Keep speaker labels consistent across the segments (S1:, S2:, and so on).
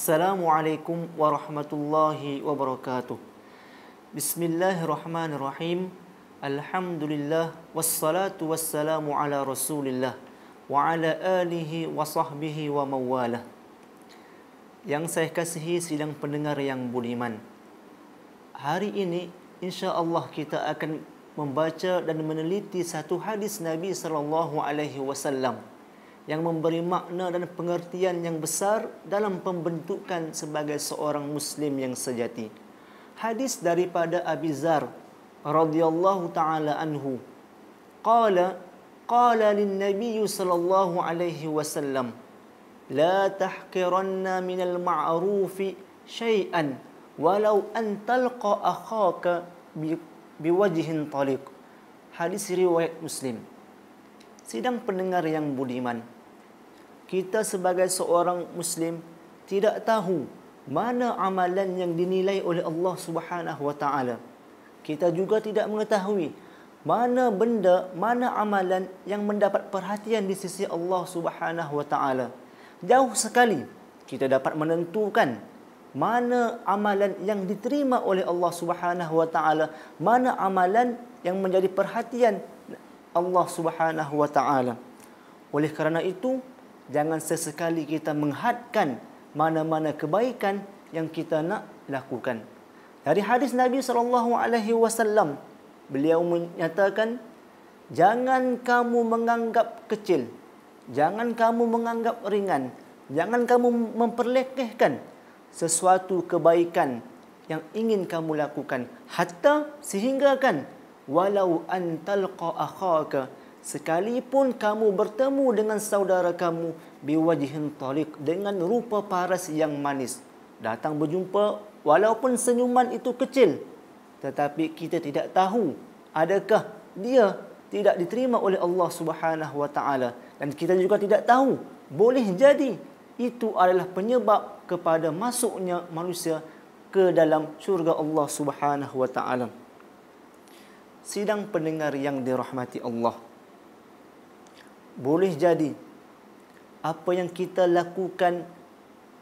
S1: Assalamualaikum warahmatullahi wabarakatuh. Bismillahirrahmanirrahim. Alhamdulillah wassalatu wassalamu ala Rasulillah wa ala alihi wa sahbihi wa mawalah. Yang saya kasihi sidang pendengar yang budiman, hari ini insya-Allah kita akan membaca dan meneliti satu hadis Nabi sallallahu alaihi wasallam yang memberi makna dan pengertian yang besar dalam pembentukan sebagai seorang muslim yang sejati. Hadis daripada Abi Dzar radhiyallahu taala anhu. Qala lin-nabiy sallallahu alaihi wasallam, la tahqiranna minal ma'rufi syai'an walau an talqa akhaka biwajhin taliq. Hadis riwayat Muslim. Sidang pendengar yang budiman, kita sebagai seorang muslim tidak tahu mana amalan yang dinilai oleh Allah Subhanahu wa taala. Kita juga tidak mengetahui mana benda, mana amalan yang mendapat perhatian di sisi Allah Subhanahu wa taala. Jauh sekali kita dapat menentukan mana amalan yang diterima oleh Allah Subhanahu wa taala, mana amalan yang menjadi perhatian Allah Subhanahu wa taala. Oleh kerana itu, jangan sesekali kita menghadkan mana-mana kebaikan yang kita nak lakukan. Dari hadis Nabi sallallahu alaihi wasallam, beliau menyatakan, jangan kamu menganggap kecil, jangan kamu menganggap ringan, jangan kamu memperlekehkan sesuatu kebaikan yang ingin kamu lakukan, hatta sehinggakan walau antalqa akhaka, sekalipun kamu bertemu dengan saudara kamu biwajhin taliq, dengan rupa paras yang manis, datang berjumpa walaupun senyuman itu kecil, tetapi kita tidak tahu adakah dia tidak diterima oleh Allah Subhanahu wa taala, dan kita juga tidak tahu boleh jadi itu adalah penyebab kepada masuknya manusia ke dalam syurga Allah Subhanahu wa taala. Sidang pendengar yang dirahmati Allah, boleh jadi apa yang kita lakukan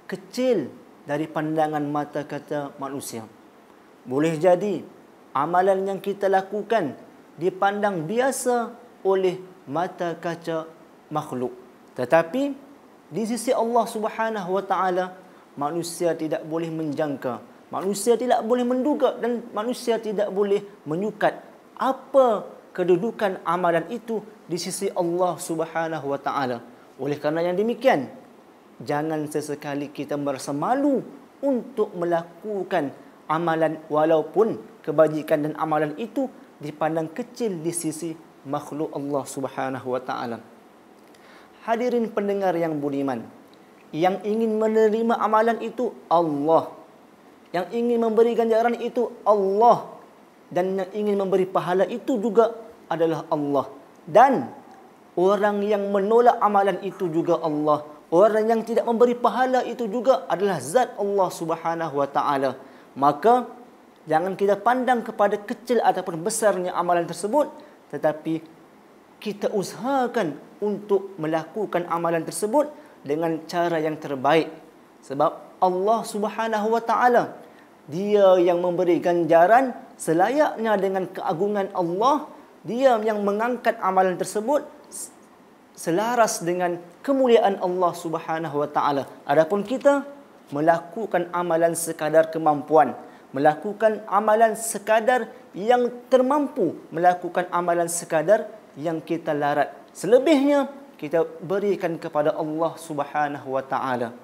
S1: kecil dari pandangan mata kata manusia. Boleh jadi amalan yang kita lakukan dipandang biasa oleh mata kaca makhluk. Tetapi di sisi Allah Subhanahu wa taala, manusia tidak boleh menjangka, manusia tidak boleh menduga, dan manusia tidak boleh menyukat apa kedudukan amalan itu di sisi Allah Subhanahu wa taala. Oleh kerana yang demikian, jangan sesekali kita merasa malu untuk melakukan amalan walaupun kebajikan dan amalan itu dipandang kecil di sisi makhluk Allah Subhanahu wa taala. Hadirin pendengar yang budiman, yang ingin menerima amalan itu Allah, yang ingin memberi ganjaran itu Allah, dan yang ingin memberi pahala itu juga adalah Allah. Dan orang yang menolak amalan itu juga Allah. Orang yang tidak memberi pahala itu juga adalah zat Allah Subhanahu wa taala. Maka jangan kita pandang kepada kecil ataupun besarnya amalan tersebut, tetapi kita usahakan untuk melakukan amalan tersebut dengan cara yang terbaik. Sebab Allah Subhanahu wa taala, Dia yang memberi ganjaran selayaknya dengan keagungan Allah. Dia yang mengangkat amalan tersebut selaras dengan kemuliaan Allah Subhanahu wa taala. Adapun kita melakukan amalan sekadar kemampuan, melakukan amalan sekadar yang termampu, melakukan amalan sekadar yang kita larat. Selebihnya kita berikan kepada Allah Subhanahu wa taala.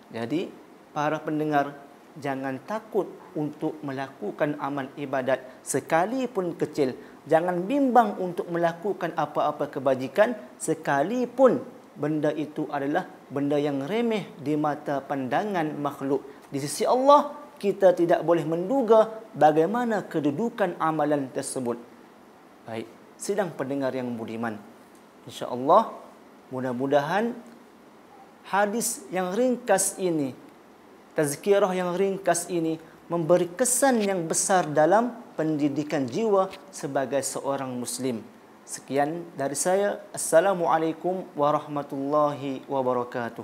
S1: Jadi para pendengar, jangan takut untuk melakukan amal ibadat sekalipun kecil. Jangan bimbang untuk melakukan apa-apa kebajikan sekalipun benda itu adalah benda yang remeh di mata pandangan makhluk. Di sisi Allah, kita tidak boleh menduga bagaimana kedudukan amalan tersebut. Baik, sidang pendengar yang budiman, insya-Allah mudah-mudahan hadis yang ringkas ini, tazkirah yang ringkas ini memberi kesan yang besar dalam pendidikan jiwa sebagai seorang muslim. Sekian dari saya. Assalamualaikum warahmatullahi wabarakatuh.